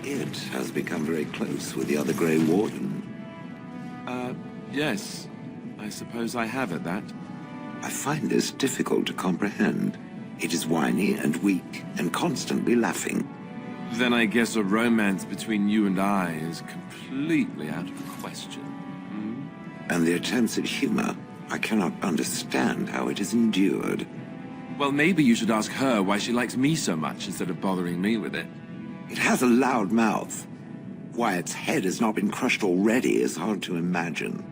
It has become very close with the other Grey Warden. Yes. I suppose I have at that. I find this difficult to comprehend. It is whiny and weak and constantly laughing. Then I guess a romance between you and I is completely out of the question. And the attempts at humor, I cannot understand how it is endured. Well, maybe you should ask her why she likes me so much instead of bothering me with it. It has a loud mouth. Why its head has not been crushed already is hard to imagine.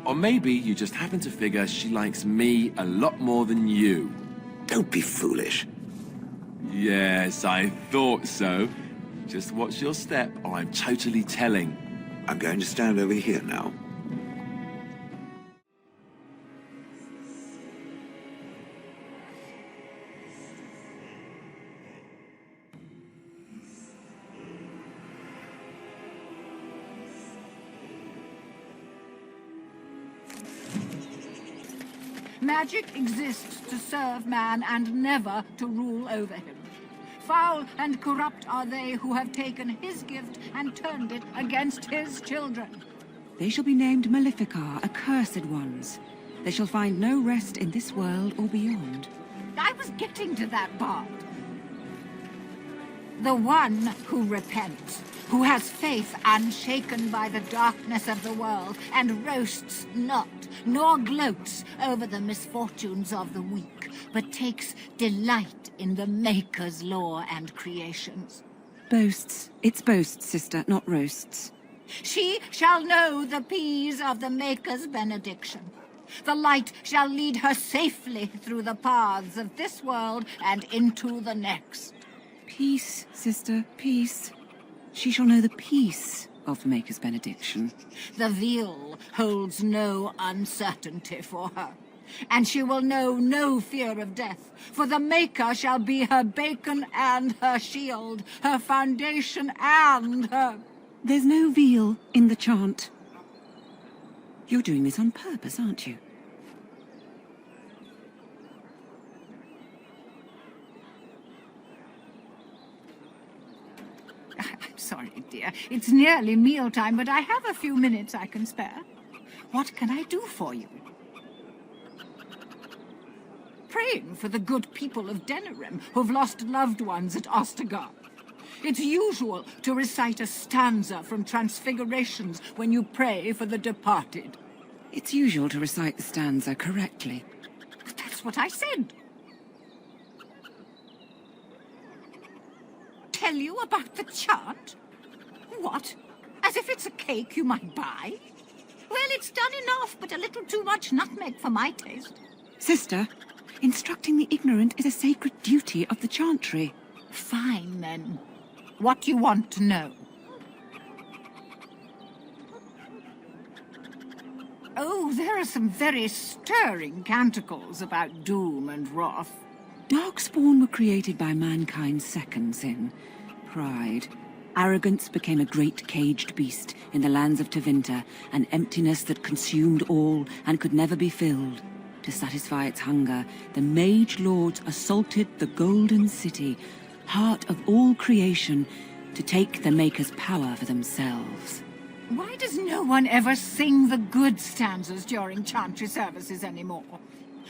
Or maybe you just happen to figure she likes me a lot more than you. Don't be foolish. Yes, I thought so. Just watch your step, or I'm totally telling. I'm going to stand over here now. Magic exists to serve man and never to rule over him. Foul and corrupt are they who have taken his gift and turned it against his children. They shall be named Maleficar, accursed ones. They shall find no rest in this world or beyond. I was getting to that part. The one who repents, who has faith unshaken by the darkness of the world, and roasts not, nor gloats over the misfortunes of the weak, but takes delight in the Maker's law and creations. Boasts. It's boasts, sister, not roasts. She shall know the peace of the Maker's benediction. The light shall lead her safely through the paths of this world and into the next. Peace, sister, peace. She shall know the peace of the Maker's benediction. The veil holds no uncertainty for her, and she will know no fear of death, for the Maker shall be her beacon and her shield, her foundation and her... There's no veil in the chant. You're doing this on purpose, aren't you? I'm sorry, dear. It's nearly mealtime, but I have a few minutes I can spare. What can I do for you? Praying for the good people of Denerim who've lost loved ones at Ostagar. It's usual to recite a stanza from Transfigurations when you pray for the departed. It's usual to recite the stanza correctly. But that's what I said. Tell you about the chant? What? As if it's a cake you might buy? Well, it's done enough, but a little too much nutmeg for my taste. Sister, instructing the ignorant is a sacred duty of the chantry. Fine, then. What do you want to know? Oh, there are some very stirring canticles about doom and wrath. Darkspawn were created by mankind's second sin, pride. Arrogance became a great caged beast in the lands of Tevinter, an emptiness that consumed all and could never be filled. To satisfy its hunger, the mage lords assaulted the Golden City, heart of all creation, to take the Maker's power for themselves. Why does no one ever sing the good stanzas during chantry services anymore?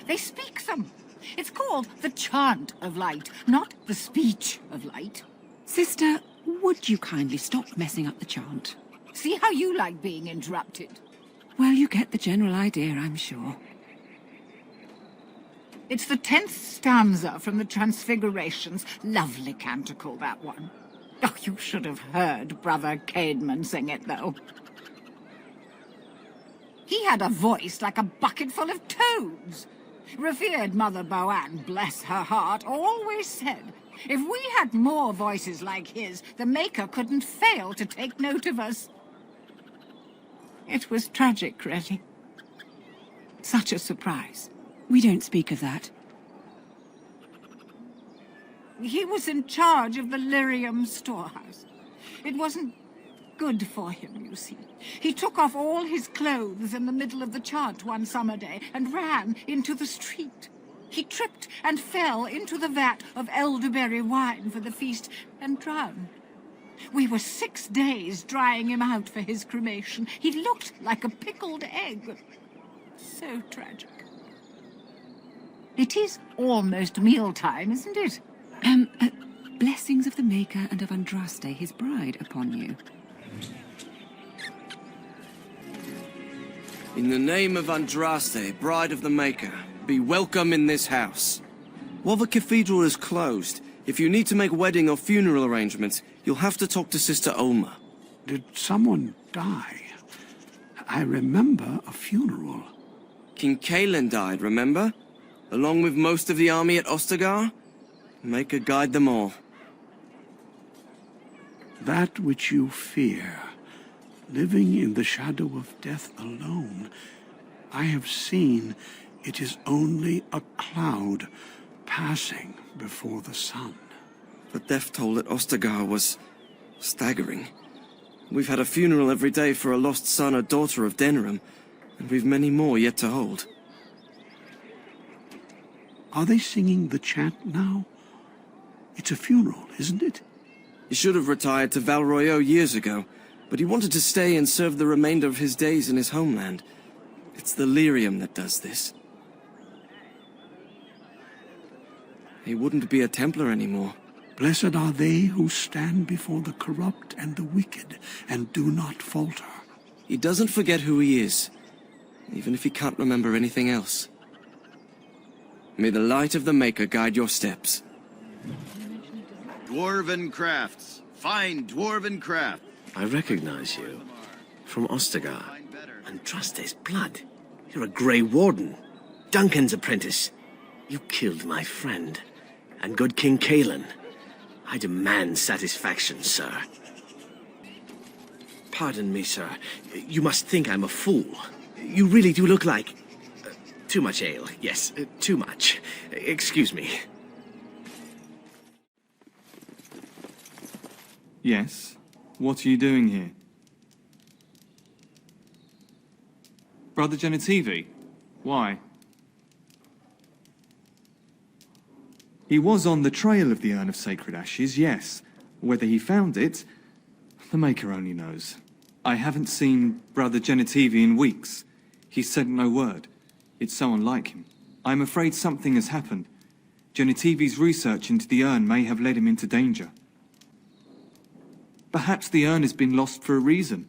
They speak them. It's called the chant of light, not the speech of light. Sister, would you kindly stop messing up the chant? See how you like being interrupted. Well, you get the general idea, I'm sure. It's the 10th stanza from the Transfigurations. Lovely canticle, that one. Oh, you should have heard Brother Caedmon sing it, though. He had a voice like a bucket full of toads. Revered Mother Boann, bless her heart, always said, if we had more voices like his, the Maker couldn't fail to take note of us. It was tragic, really. Such a surprise. We don't speak of that. He was in charge of the Lyrium storehouse. It wasn't good for him, you see. He took off all his clothes in the middle of the chant one summer day and ran into the street. He tripped and fell into the vat of elderberry wine for the feast and drowned. We were 6 days drying him out for his cremation. He looked like a pickled egg. So tragic. It is almost mealtime, isn't it? Blessings of the Maker and of Andraste, his bride, upon you. In the name of Andraste, bride of the Maker, be welcome in this house. While the cathedral is closed, if you need to make wedding or funeral arrangements, you'll have to talk to Sister Olma. Did someone die? I remember a funeral. King Kaelin died, remember? Along with most of the army at Ostagar? Maker guide them all. That which you fear, living in the shadow of death alone, I have seen it is only a cloud passing before the sun. The death toll at Ostagar was staggering. We've had a funeral every day for a lost son or daughter of Denerim, and we've many more yet to hold. Are they singing the chant now? It's a funeral, isn't it? He should have retired to Val Royeaux years ago, but he wanted to stay and serve the remainder of his days in his homeland. It's the lyrium that does this. He wouldn't be a Templar anymore. Blessed are they who stand before the corrupt and the wicked, and do not falter. He doesn't forget who he is, even if he can't remember anything else. May the light of the Maker guide your steps. Dwarven crafts. Fine dwarven craft. I recognize you. From Ostagar. Andraste's blood. You're a Grey Warden. Duncan's apprentice. You killed my friend. And good King Kaelin. I demand satisfaction, sir. Pardon me, sir. You must think I'm a fool. You really do look like... too much ale. Yes, too much. Excuse me. Yes? What are you doing here? Brother Genitivi? Why? He was on the trail of the Urn of Sacred Ashes, yes. Whether he found it, the Maker only knows. I haven't seen Brother Genitivi in weeks. He sent no word. It's so unlike him. I'm afraid something has happened. Genitivi's research into the urn may have led him into danger. Perhaps the urn has been lost for a reason.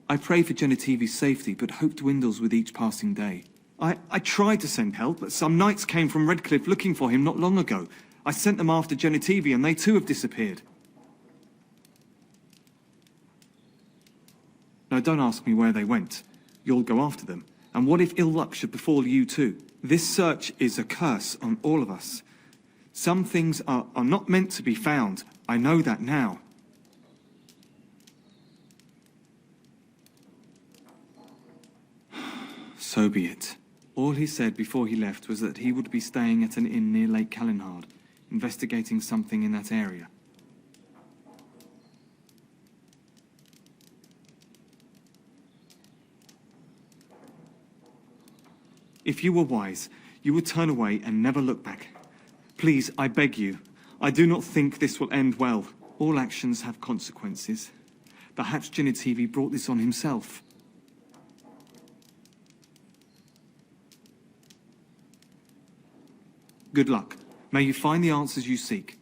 I pray for Genitivi's safety, but hope dwindles with each passing day. I tried to send help, but some knights came from Redcliffe looking for him not long ago. I sent them after Genitivi, and they too have disappeared. Now, don't ask me where they went. You'll go after them. And what if ill luck should befall you too? This search is a curse on all of us. Some things are not meant to be found. I know that now. So be it. All he said before he left was that he would be staying at an inn near Lake Calenhard, investigating something in that area. If you were wise, you would turn away and never look back. Please, I beg you. I do not think this will end well. All actions have consequences. Perhaps Genitivi brought this on himself. Good luck. May you find the answers you seek.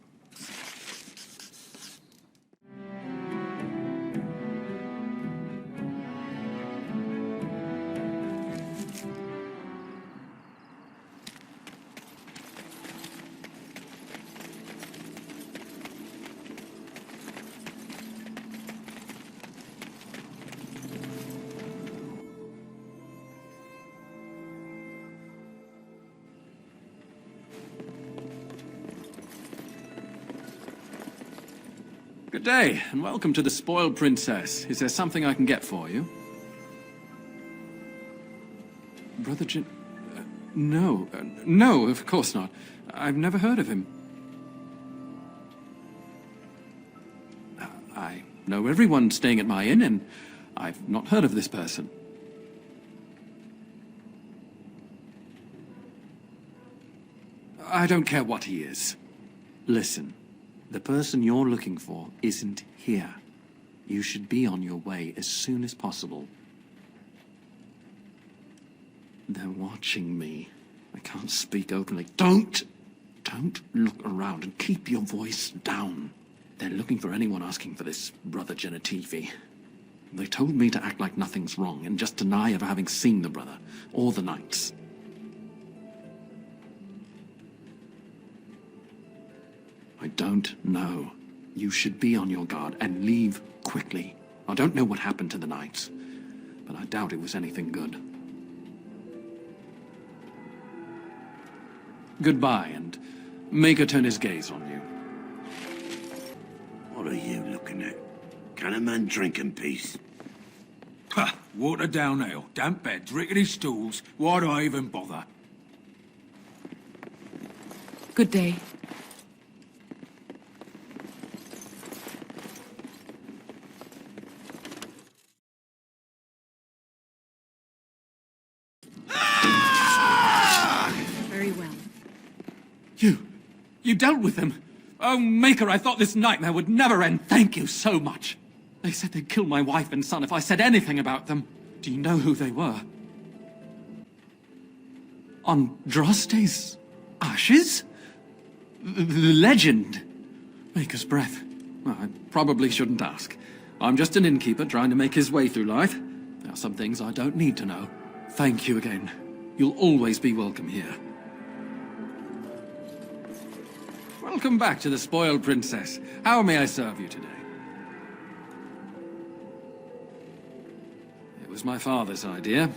Good day, and welcome to the Spoiled Princess. Is there something I can get for you? Brother no. No, of course not. I've never heard of him. I know everyone staying at my inn, and I've not heard of this person. I don't care what he is. Listen. The person you're looking for isn't here. You should be on your way as soon as possible. They're watching me. I can't speak openly. Don't look around and keep your voice down. They're looking for anyone asking for this Brother Genetivi. They told me to act like nothing's wrong and just deny ever having seen the brother or the knights. I don't know. You should be on your guard and leave quickly. I don't know what happened to the knights, but I doubt it was anything good. Goodbye, and Maker turn his gaze on you. What are you looking at? Can a man drink in peace? Ha! Watered down ale, damp beds, rickety stools. Why do I even bother? Good day. Very well. You dealt with them. Oh, Maker, I thought this nightmare would never end. Thank you so much. They said they'd kill my wife and son if I said anything about them. Do you know who they were? Andraste's ashes? The legend. Maker's breath. Well, I probably shouldn't ask. I'm just an innkeeper trying to make his way through life. There are some things I don't need to know. Thank you again. You'll always be welcome here. Welcome back to the Spoiled Princess. How may I serve you today? It was my father's idea.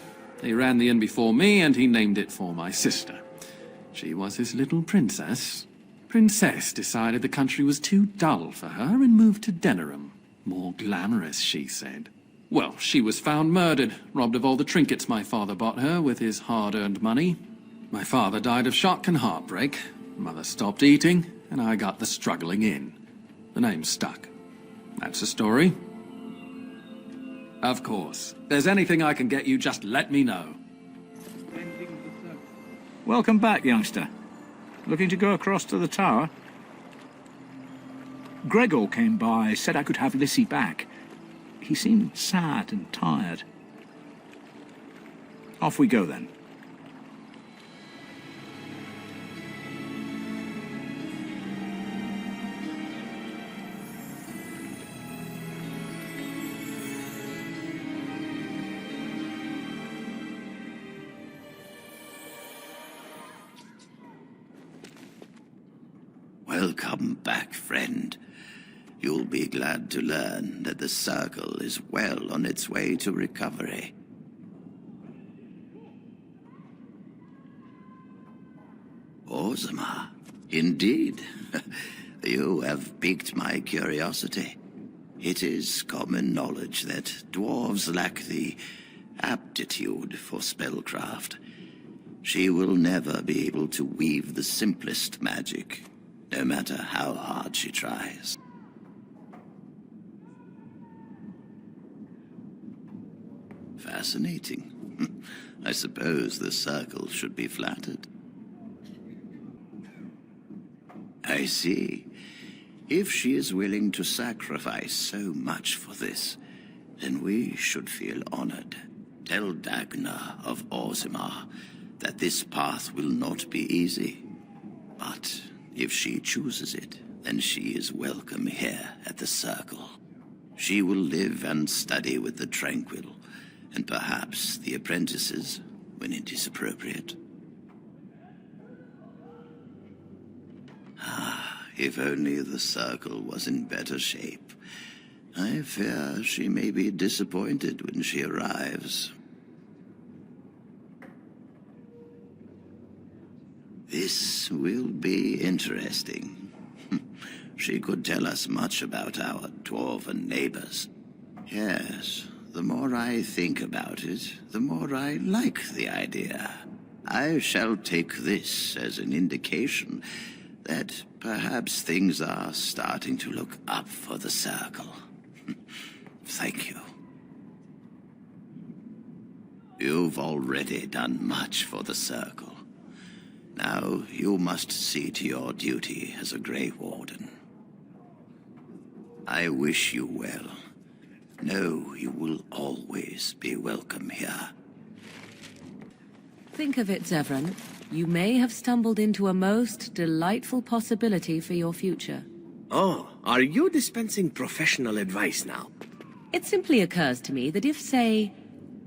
He ran the inn before me, and he named it for my sister. She was his little princess. Princess decided the country was too dull for her and moved to Denerim. More glamorous, she said. Well, she was found murdered, robbed of all the trinkets my father bought her with his hard-earned money. My father died of shock and heartbreak. Mother stopped eating, and I got the struggling in. The name stuck. That's the story. Of course. If there's anything I can get you, just let me know. Welcome back, youngster. Looking to go across to the tower? Gregor came by, said I could have Lissy back. He seemed sad and tired. Off we go, then. Welcome back, friend. You'll be glad to learn that the Circle is well on its way to recovery. Orzammar, indeed. You have piqued my curiosity. It is common knowledge that dwarves lack the aptitude for spellcraft. She will never be able to weave the simplest magic, no matter how hard she tries. Fascinating. I suppose the Circle should be flattered. I see. If she is willing to sacrifice so much for this, then we should feel honored. Tell Dagna of Orzammar that this path will not be easy. But if she chooses it, then she is welcome here at the Circle. She will live and study with the Tranquil, and perhaps the apprentices, when it is appropriate. If only the Circle was in better shape. I fear she may be disappointed when she arrives. This will be interesting. She could tell us much about our dwarven neighbors. Yes, the more I think about it, the more I like the idea. I shall take this as an indication that perhaps things are starting to look up for the Circle. Thank you. You've already done much for the Circle. Now you must see to your duty as a Grey Warden. I wish you well. Know you will always be welcome here. Think of it, Zevran. You may have stumbled into a most delightful possibility for your future. Oh, are you dispensing professional advice now? It simply occurs to me that if, say,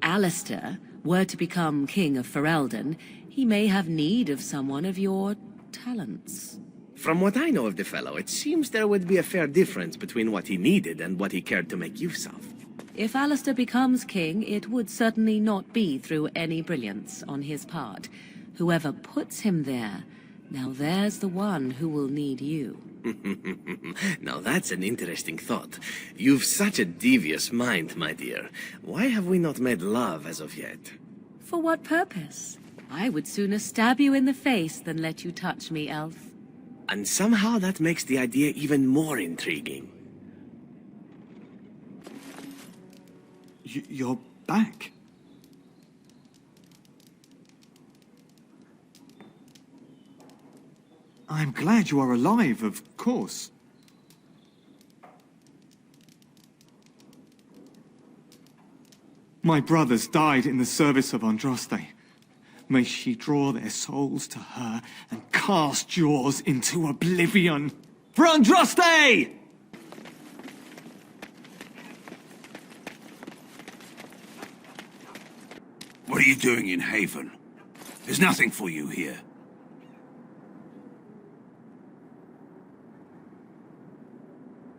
ALISTAIR were to become King of Ferelden, he may have need of someone of your talents. From what I know of the fellow, it seems there would be a fair difference between what he needed and what he cared to make use of. If ALISTAIR becomes king, it would certainly not be through any brilliance on his part. Whoever puts him there, now there's the one who will need you. Now that's an interesting thought. You've such a devious mind, my dear. Why have we not made love as of yet? For what purpose? I would sooner stab you in the face than let you touch me, elf. And somehow that makes the idea even more intriguing. You're back? I'm glad you are alive, of course. My brothers died in the service of Andraste. May she draw their souls to her and cast yours into oblivion. For Andraste! What are you doing in Haven? There's nothing for you here.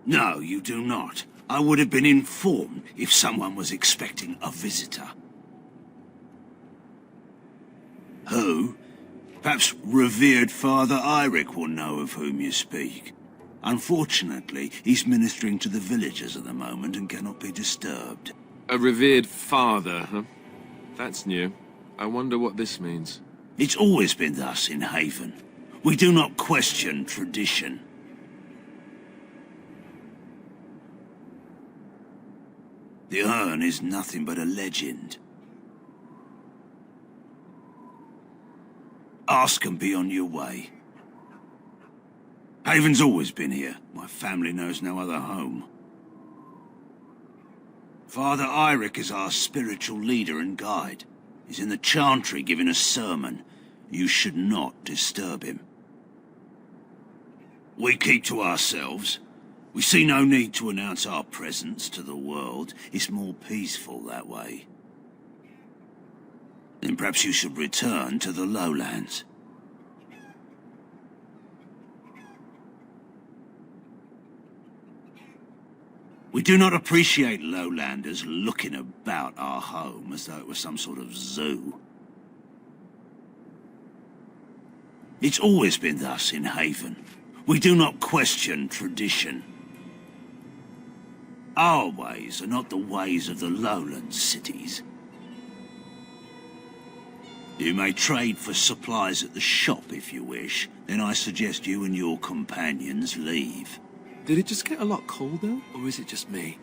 No, you do not. I would have been informed if someone was expecting a visitor. Who? Perhaps revered Father Eirik will know of whom you speak. Unfortunately, he's ministering to the villagers at the moment and cannot be disturbed. A revered father, huh? That's new. I wonder what this means. It's always been thus in Haven. We do not question tradition. The urn is nothing but a legend. Ask and be on your way. Haven's always been here. My family knows no other home. Father Eirik is our spiritual leader and guide. He's in the chantry giving a sermon. You should not disturb him. We keep to ourselves. We see no need to announce our presence to the world. It's more peaceful that way. Then perhaps you should return to the lowlands. We do not appreciate lowlanders looking about our home as though it was some sort of zoo. It's always been thus in Haven. We do not question tradition. Our ways are not the ways of the lowland cities. You may trade for supplies at the shop if you wish. Then I suggest you and your companions leave. Did it just get a lot colder, or is it just me?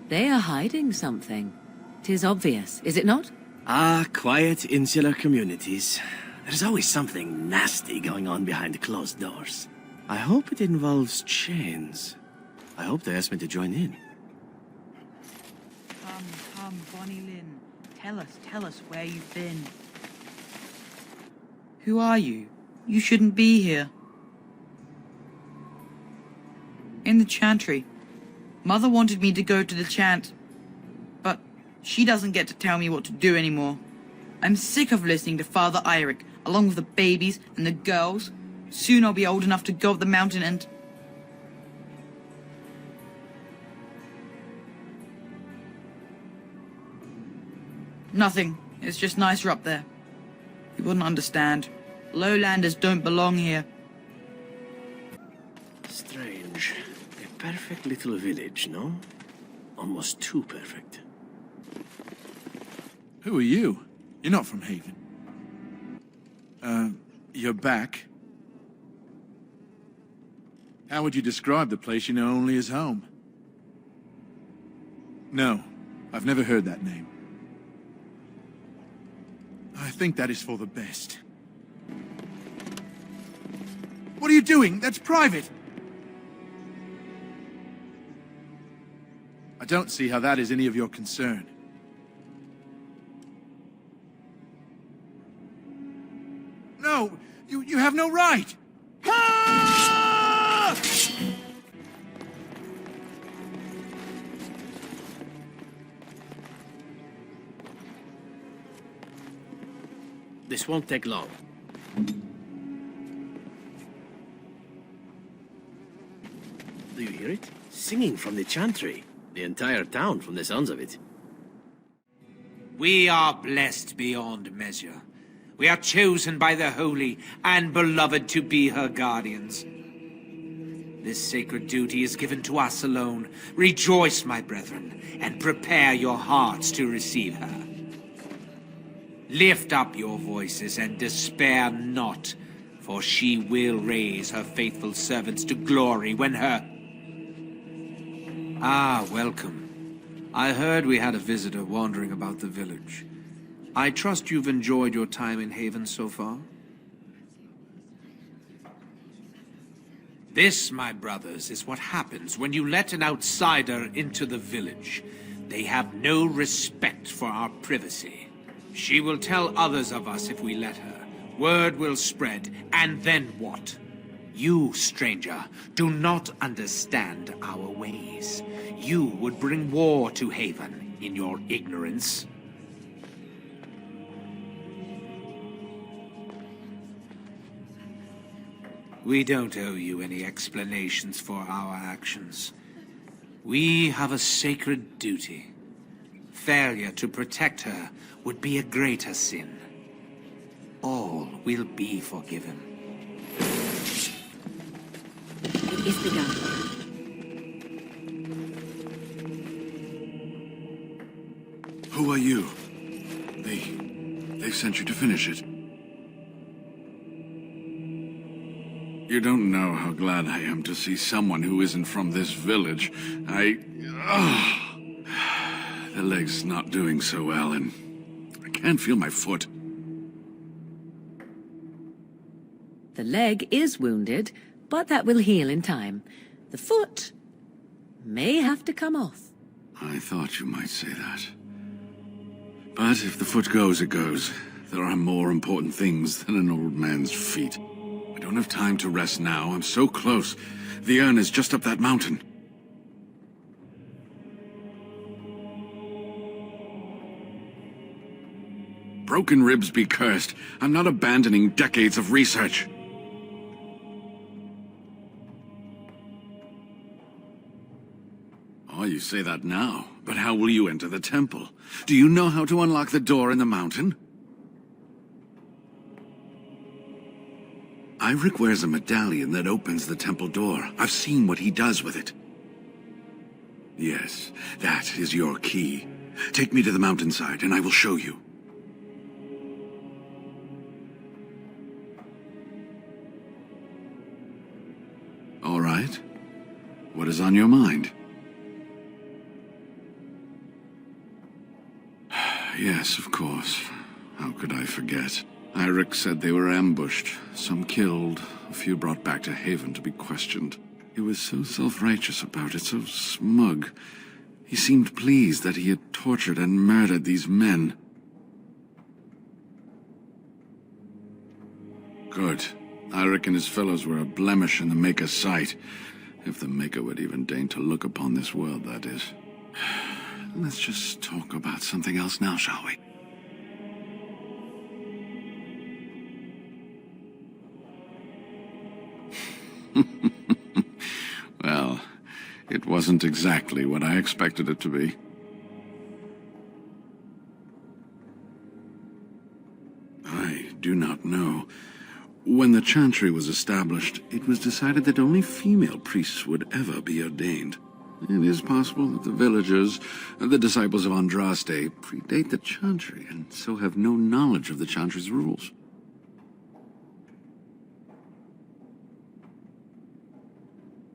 They are hiding something. 'Tis obvious, is it not? Ah, quiet, insular communities. There's always something nasty going on behind closed doors. I hope it involves chains. I hope they ask me to join in. Come, Bonnie Lynn. Tell us where you've been. Who are you? You shouldn't be here. In the chantry. Mother wanted me to go to the chant, but she doesn't get to tell me what to do anymore. I'm sick of listening to Father Eirik, along with the babies and the girls. Soon I'll be old enough to go up the mountain and... Nothing. It's just nicer up there. You wouldn't understand. Lowlanders don't belong here. Strange. A perfect little village, no? Almost too perfect. Who are you? You're not from Haven. You're back. How would you describe the place you know only as home? No, I've never heard that name. I think that is for the best. What are you doing? That's private! I don't see how that is any of your concern. No! You have no right! Ah! This won't take long. Do you hear it? Singing from the chantry. The entire town, from the sounds of it. We are blessed beyond measure. We are chosen by the holy and beloved to be her guardians. This sacred duty is given to us alone. Rejoice, my brethren, and prepare your hearts to receive her. Lift up your voices and despair not, for she will raise her faithful servants to glory when her... Ah, welcome. I heard we had a visitor wandering about the village. I trust you've enjoyed your time in Haven so far? This, my brothers, is what happens when you let an outsider into the village. They have no respect for our privacy. She will tell others of us if we let her. Word will spread, and then what? You, stranger, do not understand our ways. You would bring war to Haven in your ignorance. We don't owe you any explanations for our actions. We have a sacred duty. Failure to protect her would be a greater sin. All will be forgiven. It is begun. Who are you? They sent you to finish it. You don't know how glad I am to see someone who isn't from this village. The leg's not doing so well, and I can't feel my foot. The leg is wounded, but that will heal in time. The foot may have to come off. I thought you might say that. But if the foot goes, it goes. There are more important things than an old man's feet. I don't have time to rest now. I'm so close. The urn is just up that mountain. Broken ribs be cursed. I'm not abandoning decades of research. Oh, you say that now. But how will you enter the temple? Do you know how to unlock the door in the mountain? Eirik wears a medallion that opens the temple door. I've seen what he does with it. Yes, that is your key. Take me to the mountainside and I will show you. All right. What is on your mind? Yes, of course. How could I forget? Eirik said they were ambushed, some killed, a few brought back to Haven to be questioned. He was so self-righteous about it, so smug. He seemed pleased that he had tortured and murdered these men. Good. Eirik and his fellows were a blemish in the Maker's sight. If the Maker would even deign to look upon this world, that is. Let's just talk about something else now, shall we? Well, it wasn't exactly what I expected it to be. I do not know. When the Chantry was established, it was decided that only female priests would ever be ordained. It is possible that the villagers, the disciples of Andraste, predate the Chantry, and so have no knowledge of the Chantry's rules.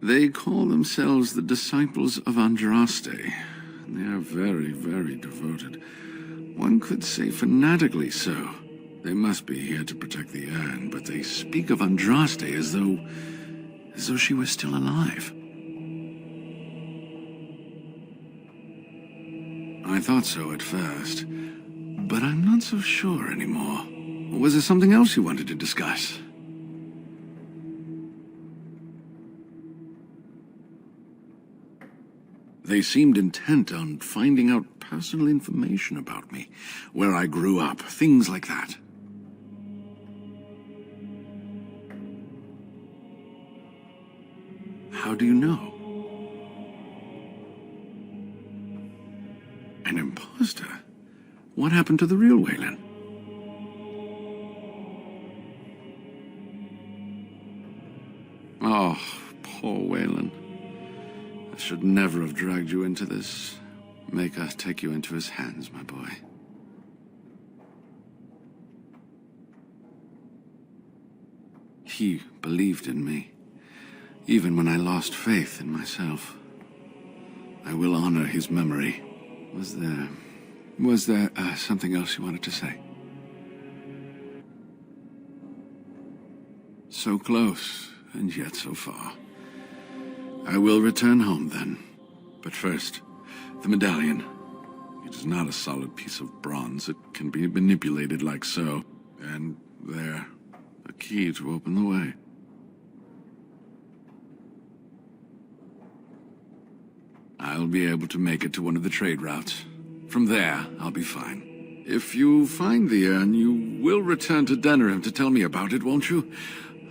They call themselves the disciples of Andraste, and they are very, very devoted. One could say fanatically so. They must be here to protect the urn, but they speak of Andraste as though she were still alive. I thought so at first, but I'm not so sure anymore. Was there something else you wanted to discuss? They seemed intent on finding out personal information about me, where I grew up, things like that. How do you know? An imposter? What happened to the real Waylon? Oh, poor Waylon. I should never have dragged you into this. Maker take you into his hands, my boy. He believed in me, even when I lost faith in myself. I will honor his memory. Was there something else you wanted to say? So close, and yet so far. I will return home then. But first, the medallion. It is not a solid piece of bronze. It can be manipulated like so. And there, a key to open the way. I'll be able to make it to one of the trade routes. From there, I'll be fine. If you find the urn, you will return to Denerim to tell me about it, won't you?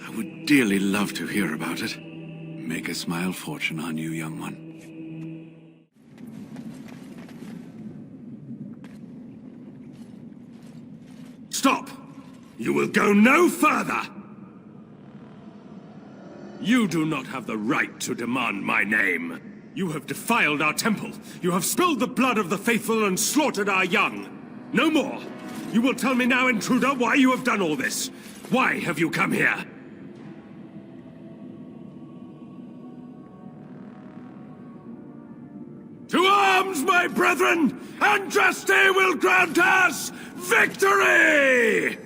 I would dearly love to hear about it. Make a smile fortune on you, young one. Stop! You will go no further! You do not have the right to demand my name. You have defiled our temple. You have spilled the blood of the faithful and slaughtered our young. No more! You will tell me now, intruder, why you have done all this. Why have you come here? To arms, my brethren! Andraste will grant us victory!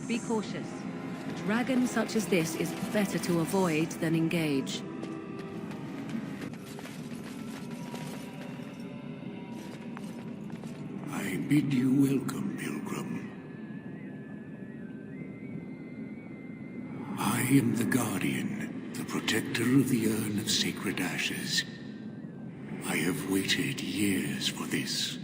Be cautious. Dragon such as this is better to avoid than engage. I bid you welcome, pilgrim. I am the Guardian, the protector of the Urn of Sacred Ashes. I have waited years for this.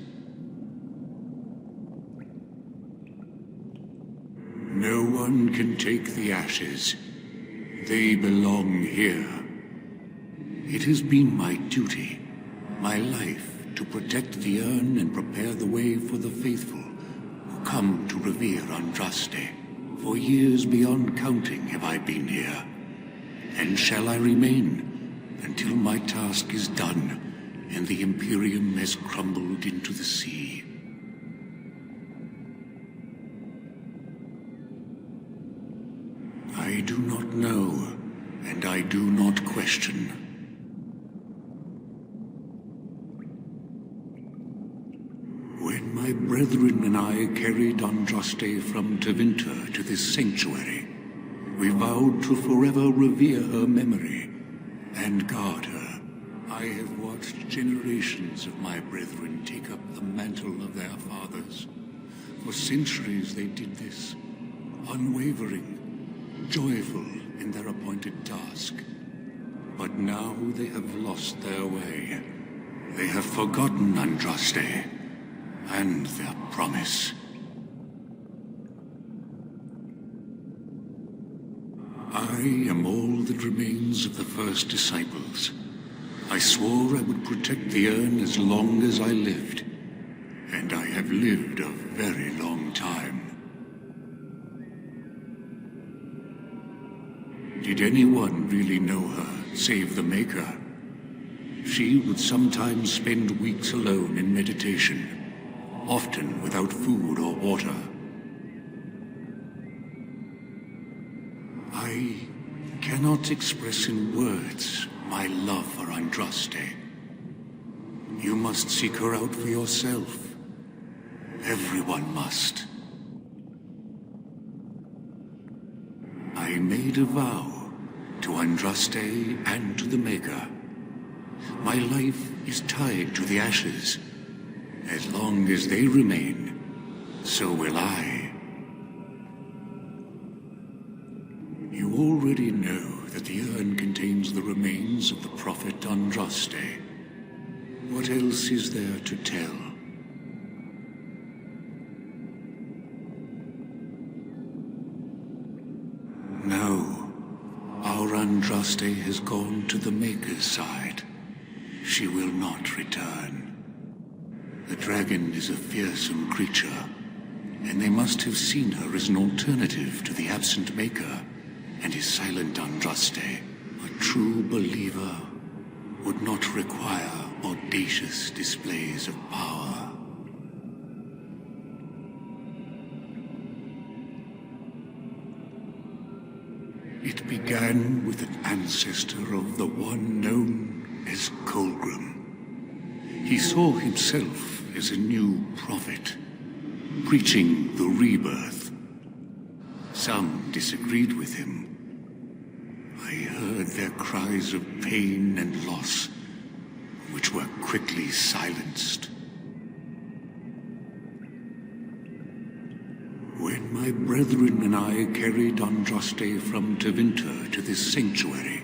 No one can take the ashes. They belong here. It has been my duty, my life, to protect the urn and prepare the way for the faithful who come to revere Andraste. For years beyond counting have I been here, and shall I remain until my task is done and the Imperium has crumbled into the sea. I do not know, and I do not question. When my brethren and I carried Andraste from Tevinter to this sanctuary, we vowed to forever revere her memory and guard her. I have watched generations of my brethren take up the mantle of their fathers. For centuries they did this, unwavering, joyful in their appointed task. But now they have lost their way. They have forgotten Andraste and their promise. I am all that remains of the first disciples. I swore I would protect the urn as long as I lived, and I have lived a very long time. Did anyone really know her, save the Maker? She would sometimes spend weeks alone in meditation, often without food or water. I cannot express in words my love for Andraste. You must seek her out for yourself. Everyone must. I made a vow to Andraste and to the Maker. My life is tied to the ashes. As long as they remain, so will I. You already know that the urn contains the remains of the prophet Andraste. What else is there to tell? No. Our Andraste has gone to the Maker's side. She will not return. The dragon is a fearsome creature, and they must have seen her as an alternative to the absent Maker and his silent Andraste. A true believer would not require audacious displays of power. It began with an ancestor of the one known as Colgrim. He saw himself as a new prophet, preaching the rebirth. Some disagreed with him. I heard their cries of pain and loss, which were quickly silenced. When my brethren and I carried Andraste from Tevinter to this sanctuary,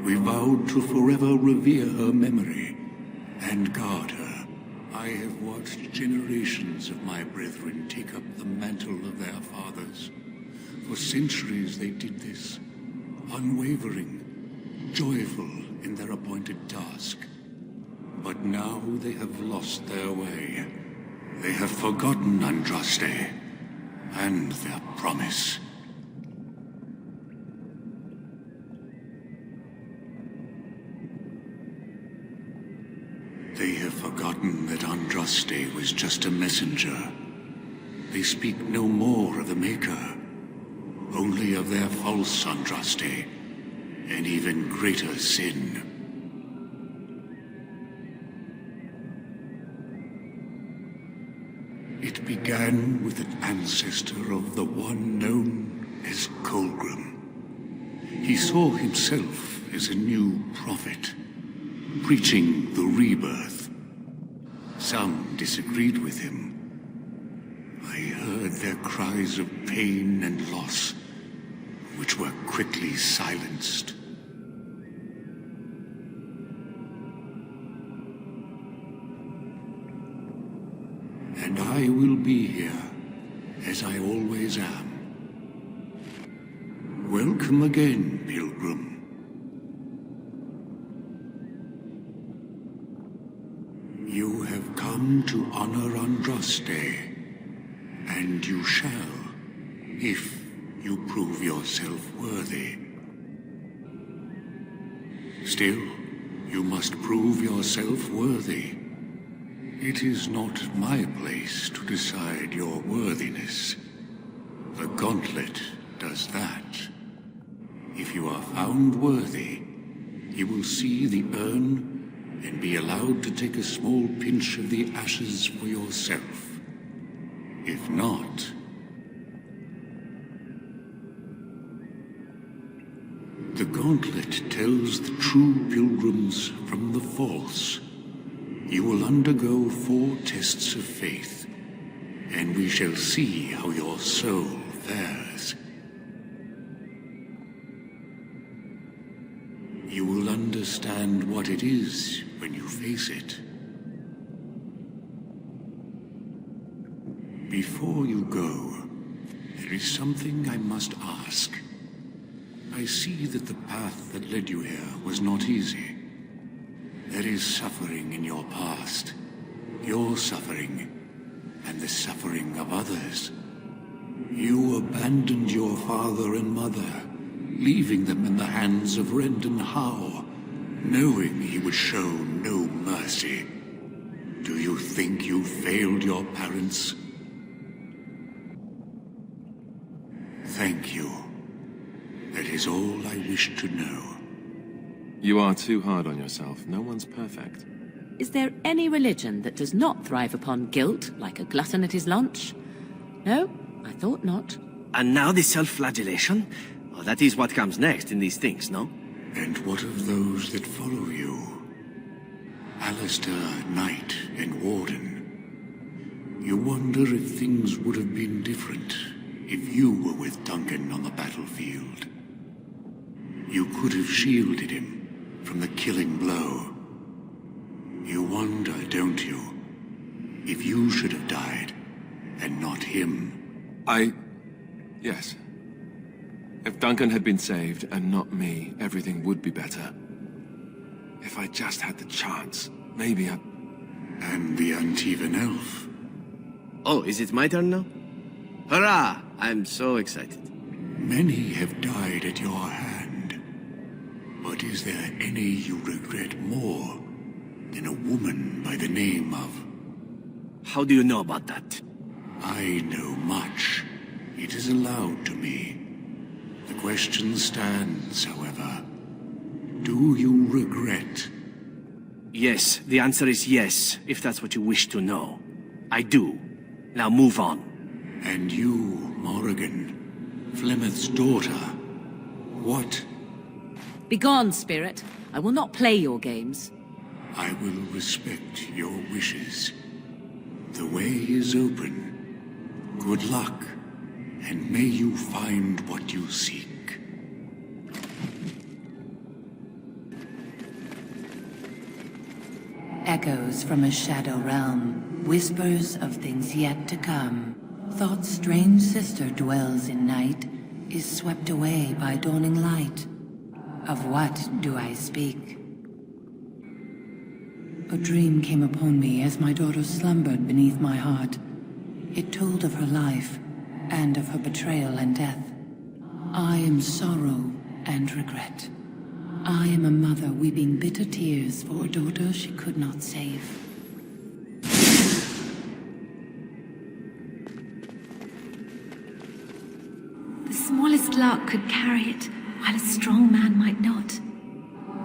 we vowed to forever revere her memory and guard her. I have watched generations of my brethren take up the mantle of their fathers. For centuries they did this, unwavering, joyful in their appointed task. But now they have lost their way. They have forgotten Andraste and their promise. They have forgotten that Andraste was just a messenger. They speak no more of the Maker, only of their false Andraste, and even greater sin. It began with an ancestor of the one known as Colgrim. He saw himself as a new prophet, preaching the rebirth. Some disagreed with him. I heard their cries of pain and loss, which were quickly silenced. And I will be here, as I always am. Welcome again, Pilgrim. You have come to honor Andraste, and you shall, if you prove yourself worthy. Still, you must prove yourself worthy. It is not my place to decide your worthiness. The gauntlet does that. If you are found worthy, you will see the urn and be allowed to take a small pinch of the ashes for yourself. If not, the gauntlet tells the true pilgrims from the false. You will undergo 4 tests of faith, and we shall see how your soul fares. You will understand what it is when you face it. Before you go, there is something I must ask. I see that the path that led you here was not easy. There is suffering in your past, your suffering, and the suffering of others. You abandoned your father and mother, leaving them in the hands of Rendon Howe, knowing he would show no mercy. Do you think you failed your parents? Thank you. That is all I wish to know. You are too hard on yourself. No one's perfect. Is there any religion that does not thrive upon guilt, like a glutton at his lunch? No, I thought not. And now the self-flagellation? Oh, that is what comes next in these things, no? And what of those that follow you? ALISTAIR, Knight, and Warden. You wonder if things would have been different if you were with Duncan on the battlefield. You could have shielded him from the killing blow. You wonder, don't you, if you should have died and not him? Yes. If Duncan had been saved and not me, everything would be better. If I just had the chance, maybe I... And the Antivan elf. Oh, is it my turn now? Hurrah! I'm so excited. Many have died at your hand. But is there any you regret more than a woman by the name of... How do you know about that? I know much. It is allowed to me. The question stands, however. Do you regret? Yes, the answer is yes, if that's what you wish to know. I do. Now move on. And you, Morrigan, Flemeth's daughter, what? Begone, spirit. I will not play your games. I will respect your wishes. The way is open. Good luck, and may you find what you seek. Echoes from a shadow realm, whispers of things yet to come. Thought's strange sister dwells in night, is swept away by dawning light. Of what do I speak? A dream came upon me as my daughter slumbered beneath my heart. It told of her life, and of her betrayal and death. I am sorrow and regret. I am a mother weeping bitter tears for a daughter she could not save. The smallest lark could carry it, while a strong man might not.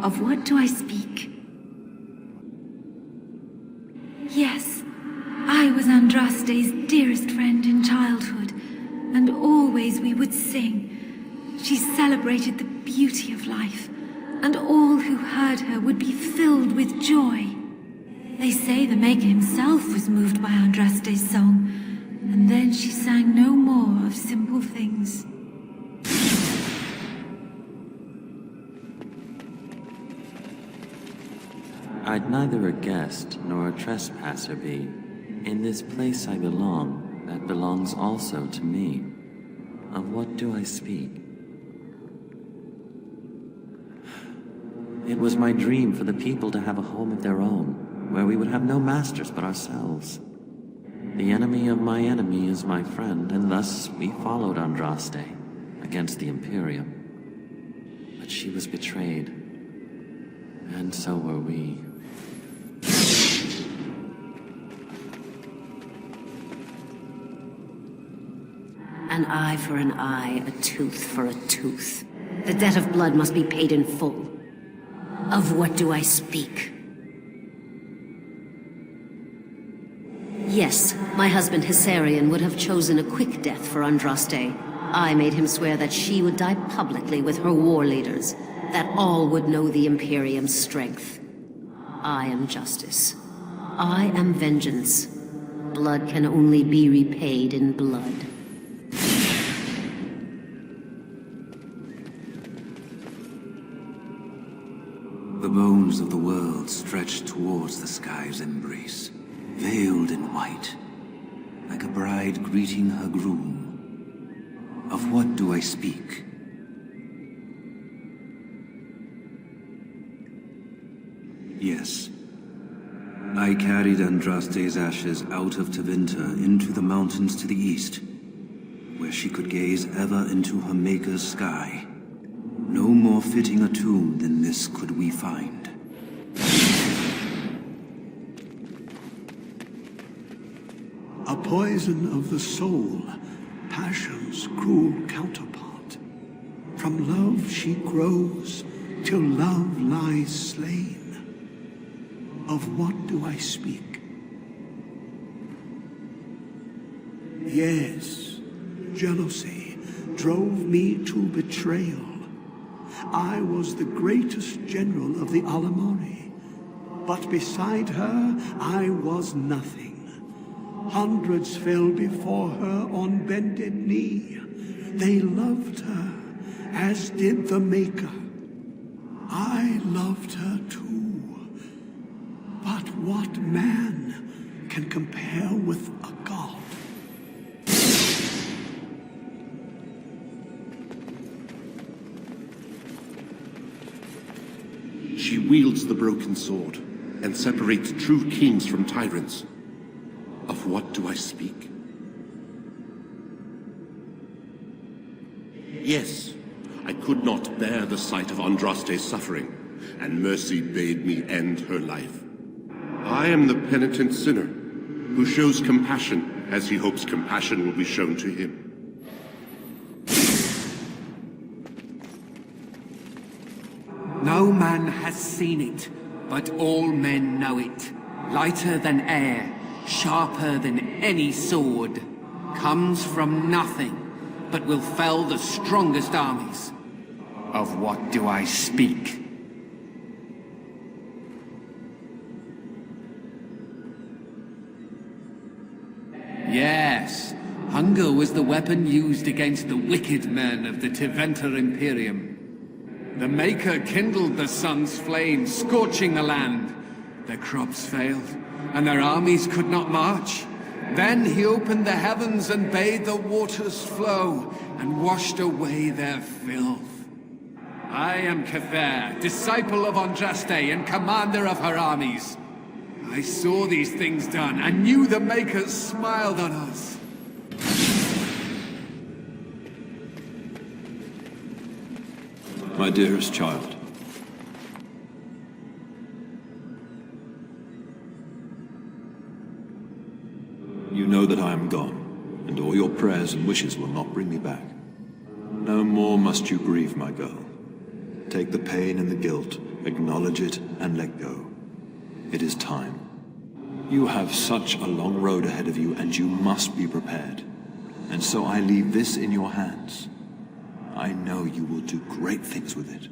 Of what do I speak? Yes, I was Andraste's dearest friend in childhood, and always we would sing. She celebrated the beauty of life, and all who heard her would be filled with joy. They say the Maker himself was moved by Andraste's song, and then she sang no more of simple things. I'd neither a guest nor a trespasser be. In this place I belong, that belongs also to me. Of what do I speak? It was my dream for the people to have a home of their own, where we would have no masters but ourselves. The enemy of my enemy is my friend, and thus we followed Andraste against the Imperium. But she was betrayed, and so were we. An eye for an eye, a tooth for a tooth. The debt of blood must be paid in full. Of what do I speak? Yes, my husband Hissarion would have chosen a quick death for Andraste. I made him swear that she would die publicly with her war leaders, that all would know the Imperium's strength. I am justice. I am vengeance. Blood can only be repaid in blood. The bones of the world stretched towards the sky's embrace, veiled in white, like a bride greeting her groom. Of what do I speak? Yes. I carried Andraste's ashes out of Tevinter into the mountains to the east, where she could gaze ever into her Maker's sky, No more fitting a tomb than this could we find. A poison of the soul, passion's cruel counterpart. From love she grows, till love lies slain. Of what do I speak? Yes, jealousy drove me to betrayal. I was the greatest general of the Alamori, but beside her I was nothing. Hundreds fell before her on bended knee. They loved her, as did the Maker. I loved her too. But what man can compare with a god? She wields the broken sword and separates true kings from tyrants. Of what do I speak? Yes, I could not bear the sight of Andraste's suffering, and mercy bade me end her life. I am the penitent sinner who shows compassion as he hopes compassion will be shown to him. No man has seen it, but all men know it. Lighter than air, sharper than any sword. Comes from nothing, but will fell the strongest armies. Of what do I speak? Yes, hunger was the weapon used against the wicked men of the Teventer Imperium. The Maker kindled the sun's flame, scorching the land. Their crops failed, and their armies could not march. Then he opened the heavens and bade the waters flow, and washed away their filth. I am Kefir, disciple of Andraste and commander of her armies. I saw these things done, and knew the Makers smiled on us. My dearest child. You know that I am gone, and all your prayers and wishes will not bring me back. No more must you grieve, my girl. Take the pain and the guilt, acknowledge it, and let go. It is time. You have such a long road ahead of you, and you must be prepared. And so I leave this in your hands. I know you will do great things with it.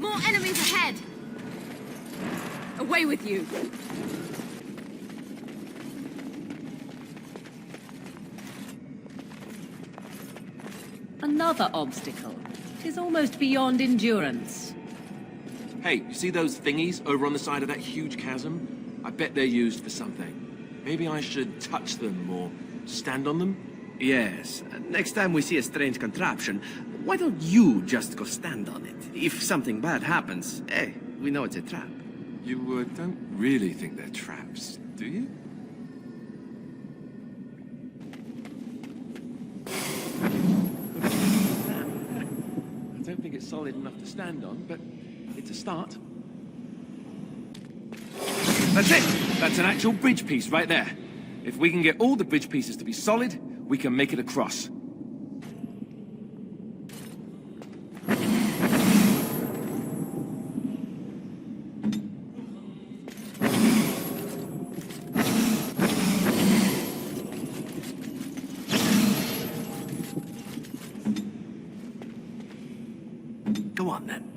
More enemies ahead! Away with you! Another obstacle. It is almost beyond endurance. Hey, you see those thingies over on the side of that huge chasm? I bet they're used for something. Maybe I should touch them or stand on them? Yes. Next time we see a strange contraption, why don't you just go stand on it? If something bad happens, hey, we know it's a trap. You don't really think they're traps, do you? I don't think it's solid enough to stand on, but it's a start. That's it! That's an actual bridge piece right there. If we can get all the bridge pieces to be solid, we can make it across. Go on, then.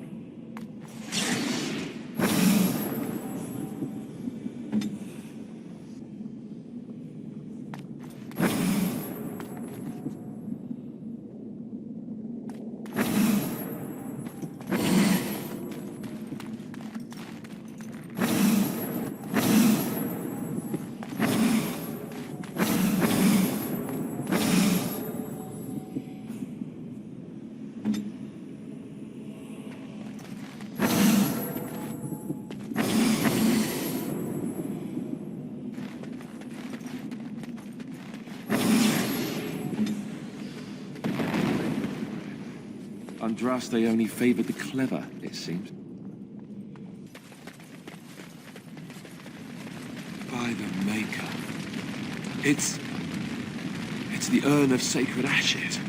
Andraste only favored the clever, it seems. By the Maker. It's the urn of sacred ashes.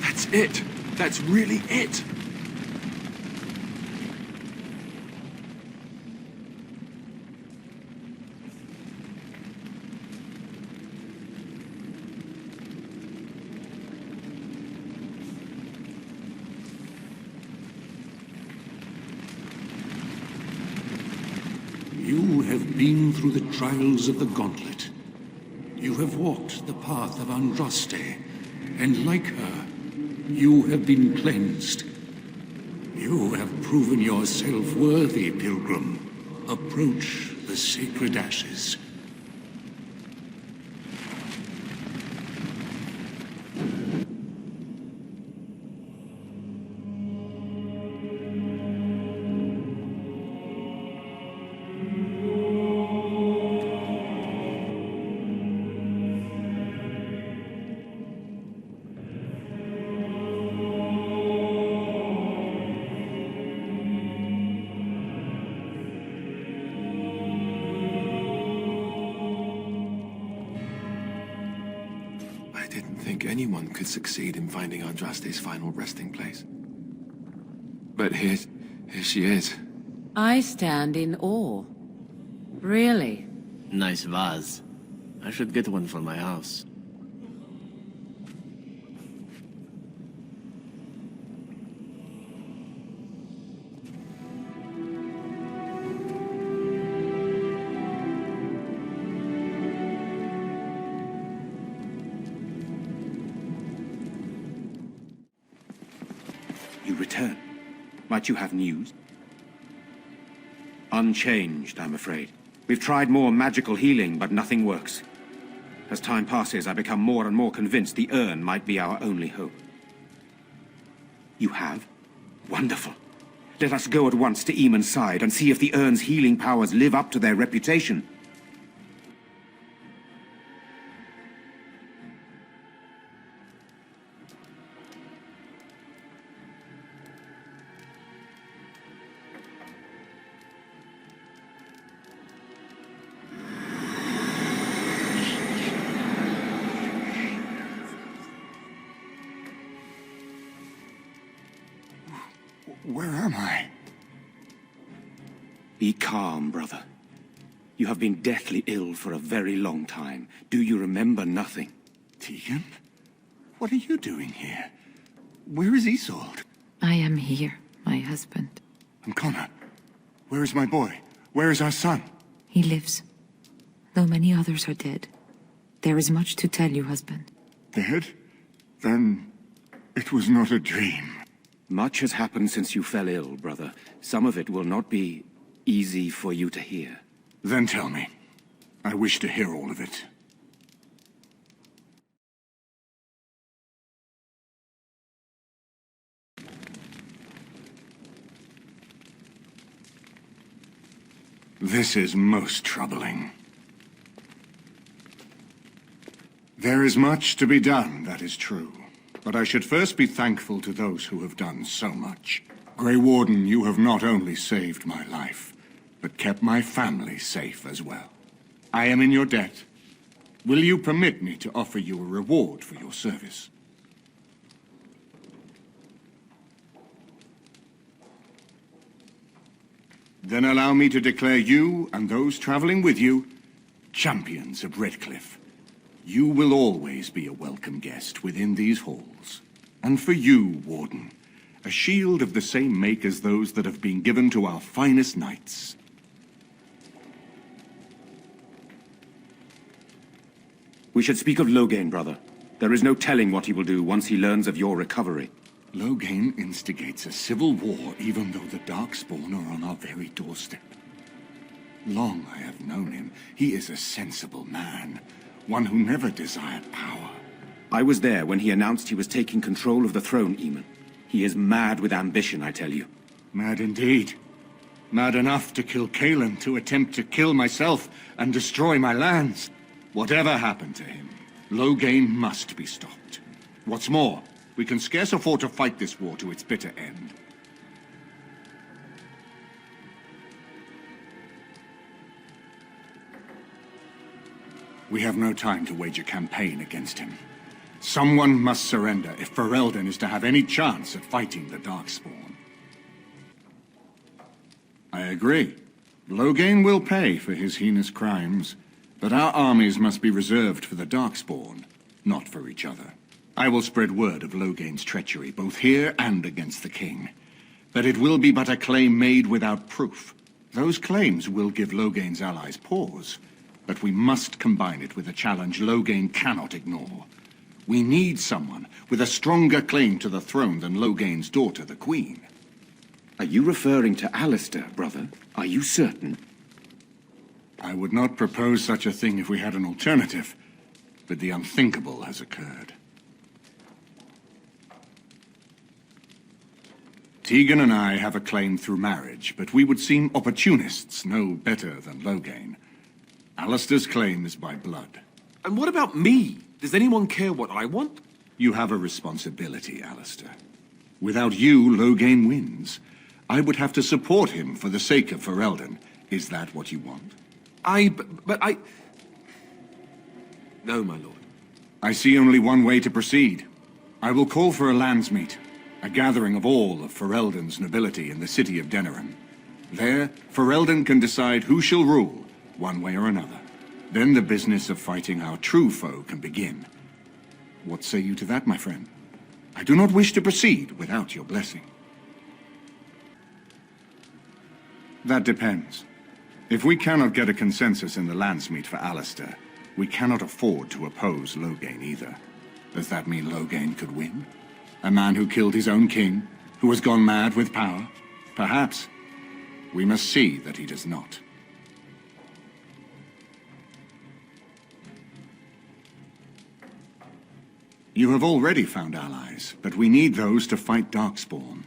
That's it. That's really it. You have been through the trials of the Gauntlet. You have walked the path of Andraste, and like her, you have been cleansed. You have proven yourself worthy, pilgrim. Approach the sacred ashes. I didn't think anyone could succeed in finding Andraste's final resting place. But here she is. I stand in awe. Really? Nice vase. I should get one for my house. You return. Might you have news? Unchanged, I'm afraid. We've tried more magical healing, but nothing works. As time passes, I become more and more convinced the urn might be our only hope. You have? Wonderful. Let us go at once to Eamon's side and see if the urn's healing powers live up to their reputation. Where am I? Be calm, brother. You have been deathly ill for a very long time. Do you remember nothing? Tegan? What are you doing here? Where is Isolde? I am here, my husband. And Connor? Where is my boy? Where is our son? He lives, though many others are dead. There is much to tell you, husband. Dead? Then it was not a dream. Much has happened since you fell ill, brother. Some of it will not be easy for you to hear. Then tell me. I wish to hear all of it. This is most troubling. There is much to be done, that is true. But I should first be thankful to those who have done so much. Grey Warden, you have not only saved my life, but kept my family safe as well. I am in your debt. Will you permit me to offer you a reward for your service? Then allow me to declare you and those traveling with you champions of Redcliffe. You will always be a welcome guest within these halls. And for you, Warden, a shield of the same make as those that have been given to our finest knights. We should speak of Loghain, brother. There is no telling what he will do once he learns of your recovery. Loghain instigates a civil war even though the Darkspawn are on our very doorstep. Long I have known him. He is a sensible man. One who never desired power. I was there when he announced he was taking control of the throne, Eamon. He is mad with ambition, I tell you. Mad indeed. Mad enough to kill Cailan, to attempt to kill myself and destroy my lands. Whatever happened to him, Loghain must be stopped. What's more, We can scarce afford to fight this war to its bitter end. We have no time to wage a campaign against him. Someone must surrender if Ferelden is to have any chance at fighting the Darkspawn. I agree. Loghain will pay for his heinous crimes, but our armies must be reserved for the Darkspawn, not for each other. I will spread word of Loghain's treachery, both here and against the king. But it will be but a claim made without proof. Those claims will give Loghain's allies pause, but we must combine it with a challenge Loghain cannot ignore. We need someone with a stronger claim to the throne than Loghain's daughter, the Queen. Are you referring to ALISTAIR, brother? Are you certain? I would not propose such a thing if we had an alternative, but the unthinkable has occurred. Tegan and I have a claim through marriage, but we would seem opportunists no better than Loghain. Alistair's claim is by blood. And what about me? Does anyone care what I want? You have a responsibility, Alistair. Without you, Loghain wins. I would have to support him for the sake of Ferelden. Is that what you want? But I... No, my lord. I see only one way to proceed. I will call for a landsmeet, a gathering of all of Ferelden's nobility in the city of Denerim. There, Ferelden can decide who shall rule, one way or another. Then the business of fighting our true foe can begin. What say you to that, my friend? I do not wish to proceed without your blessing. That depends. If we cannot get a consensus in the landsmeet for Alistair, we cannot afford to oppose Loghain either. Does that mean Loghain could win? A man who killed his own king, who has gone mad with power? Perhaps. We must see that he does not. You have already found allies, but we need those to fight Darkspawn.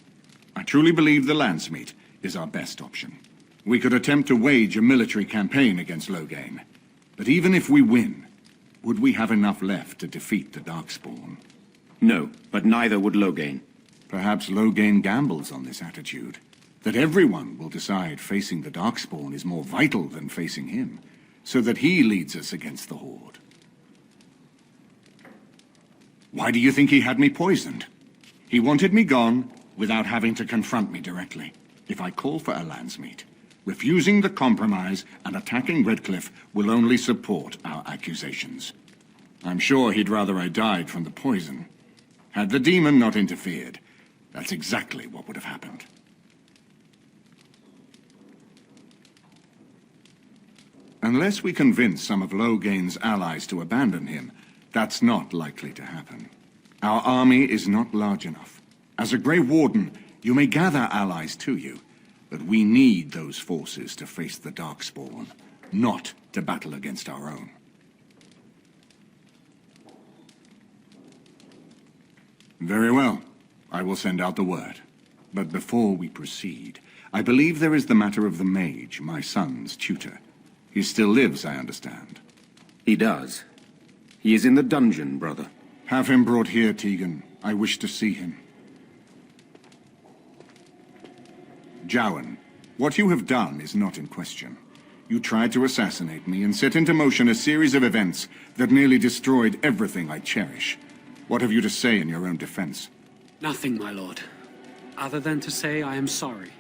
I truly believe the landsmeet is our best option. We could attempt to wage a military campaign against Loghain, but even if we win, would we have enough left to defeat the Darkspawn? No, but neither would Loghain. Perhaps Loghain gambles on this attitude, that everyone will decide facing the Darkspawn is more vital than facing him, so that he leads us against the Horde. Why do you think he had me poisoned? He wanted me gone without having to confront me directly. If I call for a landsmeet, refusing the compromise and attacking Redcliffe will only support our accusations. I'm sure he'd rather I died from the poison. Had the demon not interfered, that's exactly what would have happened. Unless we convince some of Loghain's allies to abandon him, that's not likely to happen. Our army is not large enough. As a Grey Warden, you may gather allies to you, but we need those forces to face the Darkspawn, not to battle against our own. Very well. I will send out the word. But before we proceed, I believe there is the matter of the mage, my son's tutor. He still lives, I understand. He does. He is in the dungeon, brother. Have him brought here, Tegan. I wish to see him. Jowan, what you have done is not in question. You tried to assassinate me and set into motion a series of events that nearly destroyed everything I cherish. What have you to say in your own defense? Nothing, my lord. Other than to say I am sorry.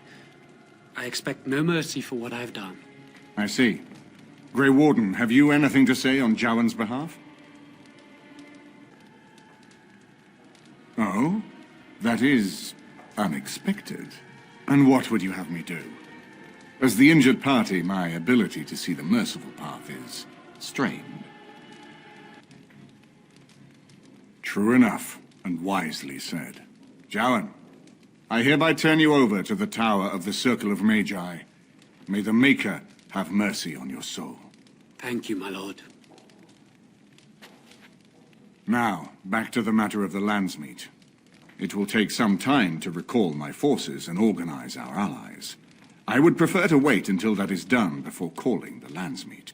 I expect no mercy for what I have done. I see. Grey Warden, have you anything to say on Jowan's behalf? Oh? That is unexpected. And what would you have me do? As the injured party, my ability to see the merciful path is strained. True enough, and wisely said. Jowan, I hereby turn you over to the Tower of the Circle of Magi. May the Maker have mercy on your soul. Thank you, my lord. Now, back to the matter of the landsmeet. It will take some time to recall my forces and organize our allies. I would prefer to wait until that is done before calling the landsmeet.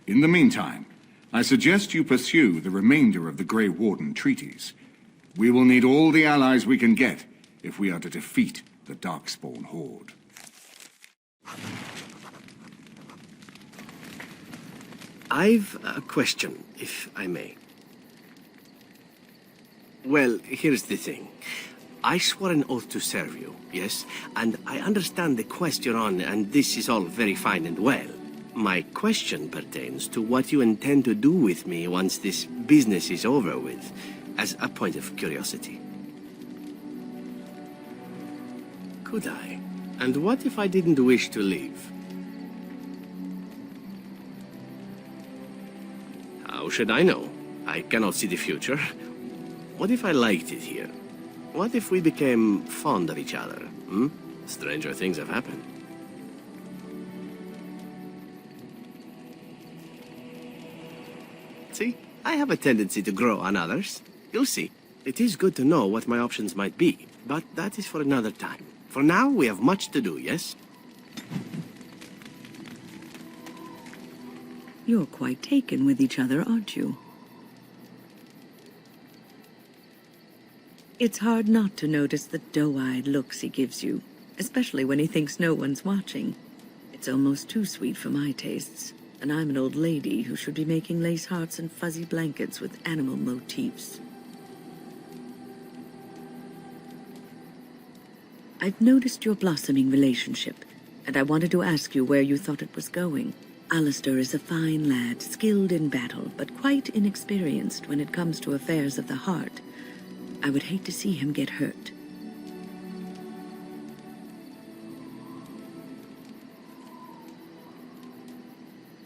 In the meantime, I suggest you pursue the remainder of the Grey Warden treaties. We will need all the allies we can get if we are to defeat the Darkspawn horde. I've a question, if I may. Well, here's the thing. I swore an oath to serve you, yes? And I understand the quest you're on, and this is all very fine and well. My question pertains to what you intend to do with me once this business is over with, as a point of curiosity. Could I? And what if I didn't wish to leave? How should I know? I cannot see the future. What if I liked it here? What if we became fond of each other? Stranger things have happened. See? I have a tendency to grow on others. You'll see. It is good to know what my options might be, but that is for another time. For now, we have much to do, yes? You're quite taken with each other, aren't you? It's hard not to notice the doe-eyed looks he gives you, especially when he thinks no one's watching. It's almost too sweet for my tastes, and I'm an old lady who should be making lace hearts and fuzzy blankets with animal motifs. I've noticed your blossoming relationship, and I wanted to ask you where you thought it was going. ALISTAIR is a fine lad, skilled in battle, but quite inexperienced when it comes to affairs of the heart. I would hate to see him get hurt.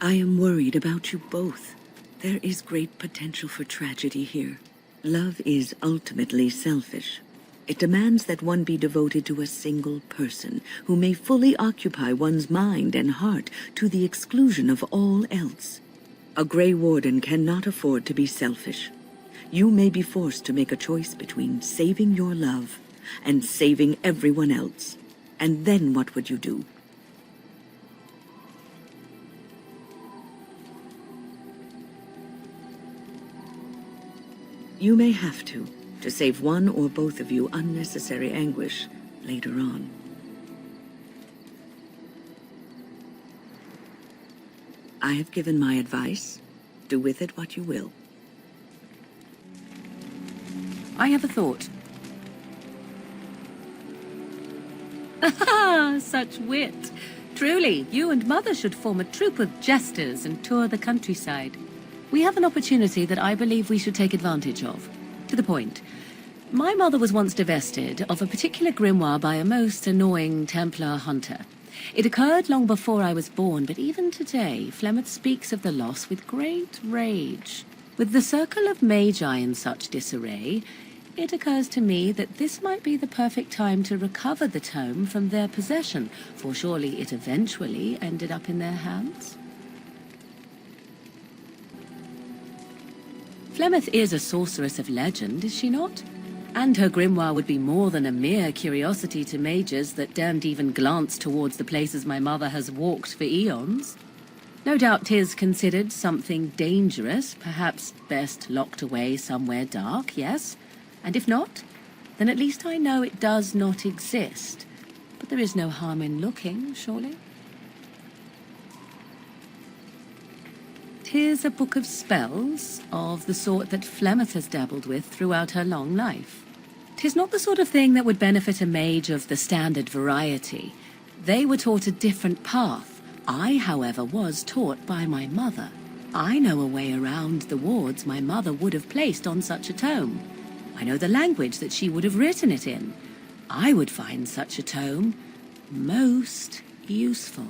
I am worried about you both. There is great potential for tragedy here. Love is ultimately selfish. It demands that one be devoted to a single person who may fully occupy one's mind and heart to the exclusion of all else. A Grey Warden cannot afford to be selfish. You may be forced to make a choice between saving your love and saving everyone else. And then what would you do? You may have to save one or both of you unnecessary anguish later on. I have given my advice. Do with it what you will. I have a thought. Ah, such wit. Truly, you and Mother should form a troupe of jesters and tour the countryside. We have an opportunity that I believe we should take advantage of. To the point. My mother was once divested of a particular grimoire by a most annoying Templar hunter. It occurred long before I was born, but even today, Flemeth speaks of the loss with great rage. With the circle of magi in such disarray, it occurs to me that this might be the perfect time to recover the tome from their possession, for surely it eventually ended up in their hands. Flemeth is a sorceress of legend, is she not? And her grimoire would be more than a mere curiosity to mages that daren't even glance towards the places my mother has walked for eons. No doubt 'tis considered something dangerous, perhaps best locked away somewhere dark, yes? And if not, then at least I know it does not exist. But there is no harm in looking, surely? 'Tis a book of spells, of the sort that Flemeth has dabbled with throughout her long life. 'Tis not the sort of thing that would benefit a mage of the standard variety. They were taught a different path. I, however, was taught by my mother. I know a way around the wards my mother would have placed on such a tome. I know the language that she would have written it in. I would find such a tome most useful.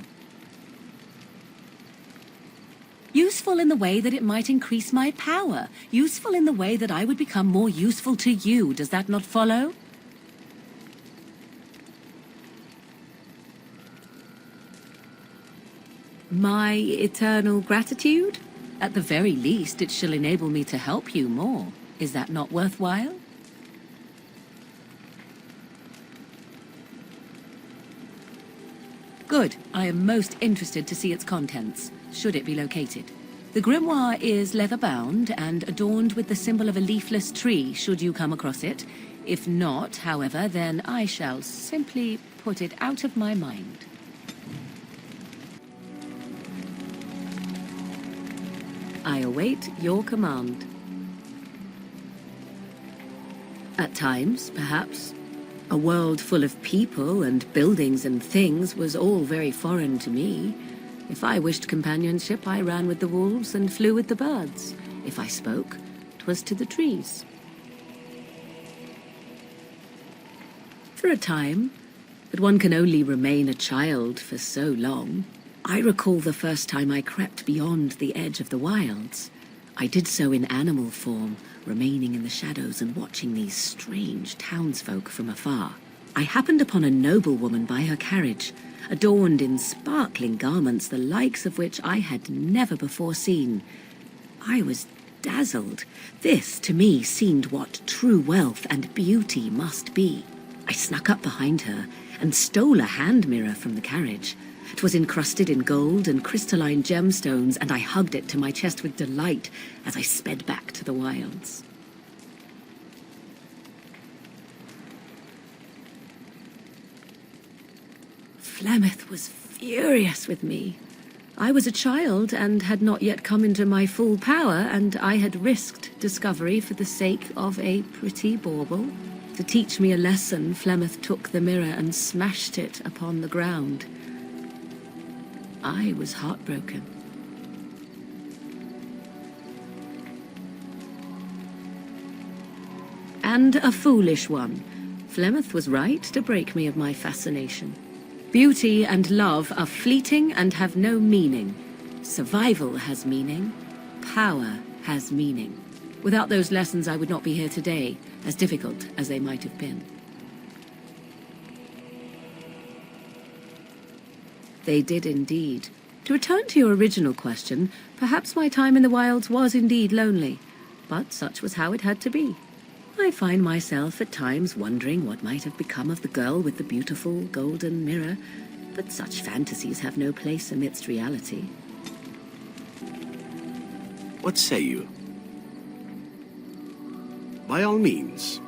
Useful in the way that it might increase my power. Useful in the way that I would become more useful to you. Does that not follow? My eternal gratitude? At the very least, it shall enable me to help you more. Is that not worthwhile? Good. I am most interested to see its contents, should it be located. The grimoire is leather-bound and adorned with the symbol of a leafless tree, should you come across it. If not, however, then I shall simply put it out of my mind. I await your command. At times, perhaps, a world full of people and buildings and things was all very foreign to me. If I wished companionship, I ran with the wolves and flew with the birds. If I spoke, 'twas to the trees. For a time, but one can only remain a child for so long. I recall the first time I crept beyond the edge of the wilds. I did so in animal form, remaining in the shadows and watching these strange townsfolk from afar. I happened upon a noblewoman by her carriage, adorned in sparkling garments, the likes of which I had never before seen. I was dazzled. This, to me, seemed what true wealth and beauty must be. I snuck up behind her and stole a hand mirror from the carriage. It was encrusted in gold and crystalline gemstones, and I hugged it to my chest with delight as I sped back to the wilds. Flemeth was furious with me. I was a child and had not yet come into my full power, and I had risked discovery for the sake of a pretty bauble. To teach me a lesson, Flemeth took the mirror and smashed it upon the ground. I was heartbroken. And a foolish one. Flemeth was right to break me of my fascination. Beauty and love are fleeting and have no meaning. Survival has meaning. Power has meaning. Without those lessons, I would not be here today, as difficult as they might have been. They did indeed. To return to your original question, perhaps my time in the wilds was indeed lonely, but such was how it had to be. I find myself at times wondering what might have become of the girl with the beautiful golden mirror, but such fantasies have no place amidst reality. What say you? By all means.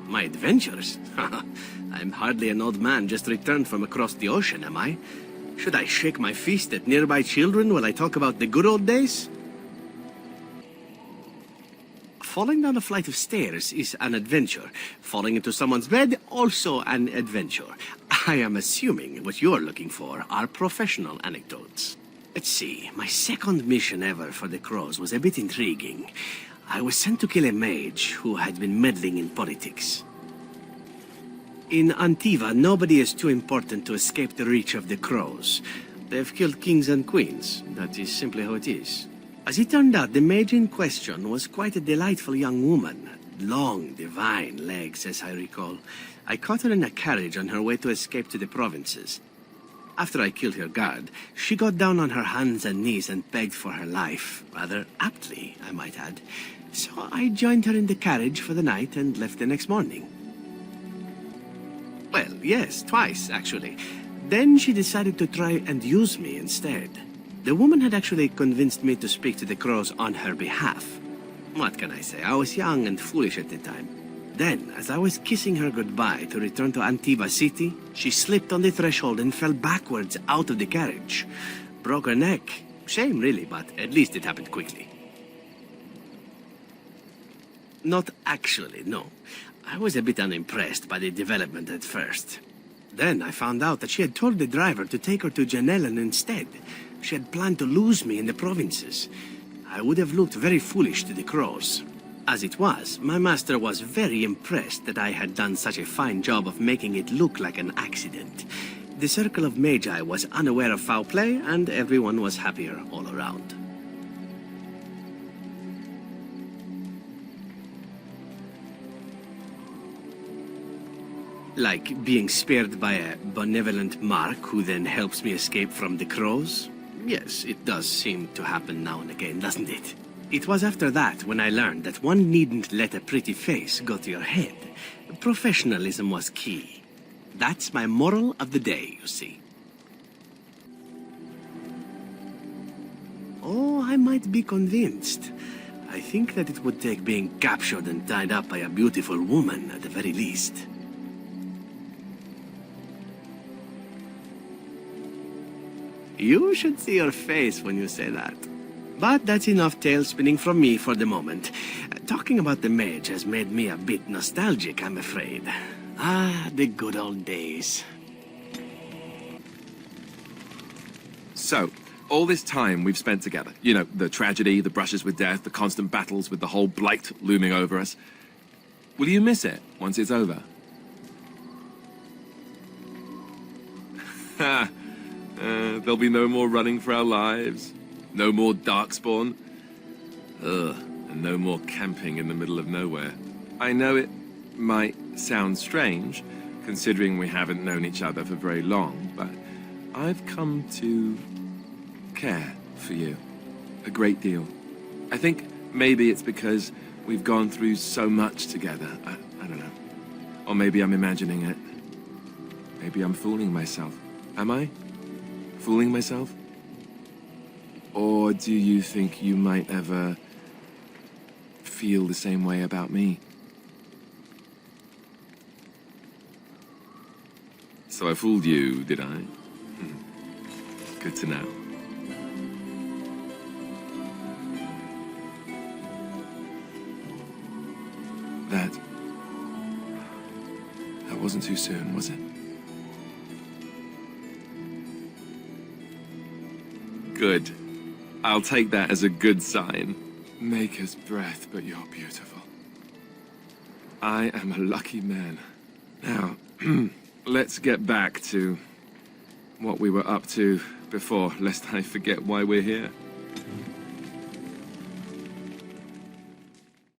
My adventures? I'm hardly an old man just returned from across the ocean, am I? Should I shake my fist at nearby children while I talk about the good old days? Falling down a flight of stairs is an adventure. Falling into someone's bed, also an adventure. I am assuming what you're looking for are professional anecdotes. Let's see, my second mission ever for the Crows was a bit intriguing. I was sent to kill a mage who had been meddling in politics. In Antiva, nobody is too important to escape the reach of the Crows. They've killed kings and queens. That is simply how it is. As it turned out, the mage in question was quite a delightful young woman. Long, divine legs, as I recall. I caught her in a carriage on her way to escape to the provinces. After I killed her guard, she got down on her hands and knees and begged for her life. Rather aptly, I might add. So I joined her in the carriage for the night and left the next morning. Well, yes, twice, actually. Then she decided to try and use me instead. The woman had actually convinced me to speak to the Crows on her behalf. What can I say? I was young and foolish at the time. Then, as I was kissing her goodbye to return to Antiva City, she slipped on the threshold and fell backwards out of the carriage. Broke her neck. Shame, really, but at least it happened quickly. Not actually, no. I was a bit unimpressed by the development at first. Then I found out that she had told the driver to take her to Janellen instead. She had planned to lose me in the provinces. I would have looked very foolish to the Crows. As it was, my master was very impressed that I had done such a fine job of making it look like an accident. The circle of Magi was unaware of foul play, and everyone was happier all around. Like being spared by a benevolent Mark who then helps me escape from the Crows? Yes, it does seem to happen now and again, doesn't it? It was after that when I learned that one needn't let a pretty face go to your head. Professionalism was key. That's my moral of the day, you see. Oh, I might be convinced. I think that it would take being captured and tied up by a beautiful woman at the very least. You should see your face when you say that. But that's enough tale spinning from me for the moment. Talking about the mage has made me a bit nostalgic, I'm afraid. Ah, the good old days. So, all this time we've spent together, you know, the tragedy, the brushes with death, the constant battles with the whole blight looming over us. Will you miss it once it's over? Ha! There'll be no more running for our lives, no more Darkspawn, and no more camping in the middle of nowhere. I know it might sound strange, considering we haven't known each other for very long, but I've come to care for you a great deal. I think maybe it's because we've gone through so much together. I don't know. Or maybe I'm imagining it. Maybe I'm fooling myself. Am I? Fooling myself? Or do you think you might ever feel the same way about me? So I fooled you, did I? Good to know. That wasn't too soon, was it? Good. I'll take that as a good sign. Maker's breath, but you're beautiful. I am a lucky man. Now, let's get back to what we were up to before, lest I forget why we're here.